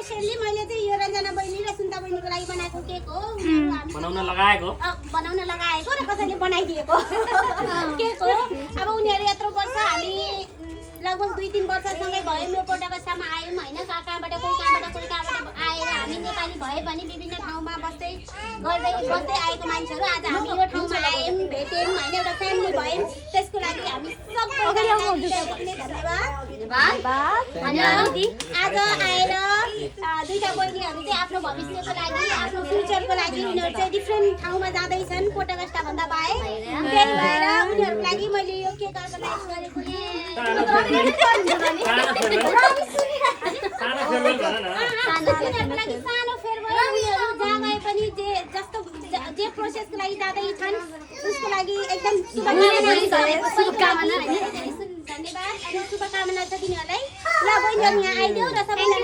Specially मैले चाहिँ यो रञ्जना बहिनी र सुन्ता बहिनीको लागि बनाएको केक हो। बनाउन लगाएको र कसैले बनाइदिएको केक हो। अब उनीहरू यत्रो वर्ष हामी लगभग 2-3 वर्षसँगै भयो यो पोटाकस्टामा आयौँ होइन। कहाँबाट कोही कहाँबाट आएर हामी नेपाली भए पनि विभिन्न ठाउँमा बस्दै आएको मान्छेहरू आज हामी यो ठाउँमा आयौँ, भेट्यौँ होइन, एउटा फ्यामिली भयौँ। त्यसको लागि हामी सबैलाई धन्यवाद। आज आएर दुईटा बहिनीहरू चाहिँ आफ्नो भविष्यको लागि, आफ्नो फ्युचरको लागि उनीहरू चाहिँ डिफ्रेन्ट ठाउँमा जाँदैछन् पोटाकस्टाभन्दा बाहेक। त्यही भएर उनीहरूको लागि मैले यो केक अर्गनाइज गरेको उनीहरूको लागि सानो फेरवेल। उनीहरू जहाँ गए पनि जे प्रोसेसको लागि जाँदैछन् उसको लागि एकदम शुभकामना अनि शुभकामना छ तिनीहरूलाई। ल बहिनीहरू यहाँ आइदेऊ र सबैलाई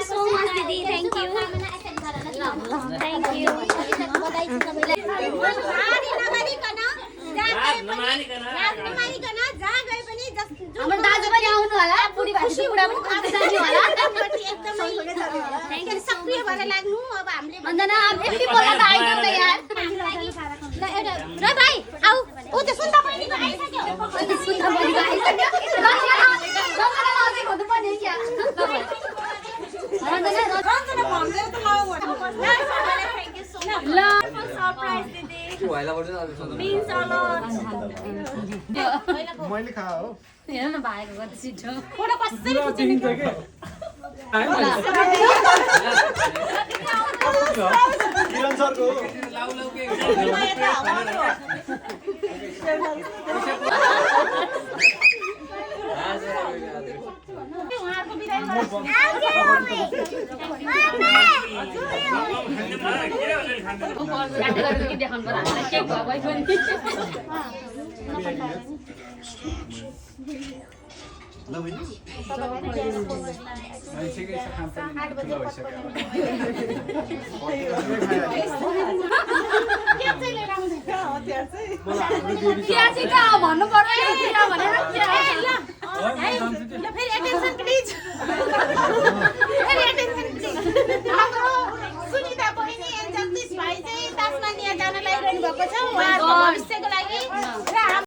जहाँ गए पनि हाम्रो दाजु पनि आउनु होला, बुढी भाषी बुढा पनि जाने होला। एकदम सक्रिय भएर लाग्नु। अब हामीले भन्दैन यति बोल्दा त आइदेऊ त यार। ल एउटा र भाइ आऊ। उ त सुन्ता बहिनीको आइसक्यो। सुन्ता बहिनीको आइसक्यो। रञ्जना आउँदै खोज्नु पर्ने क्या। रञ्जना भन्दै त थ्याङ्क यू सो मच। ल सरप्राइज दिदी। Means a lot. मैले खा हो हेर न भाइको कति छिटो फोटो कसरी खिच्नु के किरण सरको भन्नु पर्दैन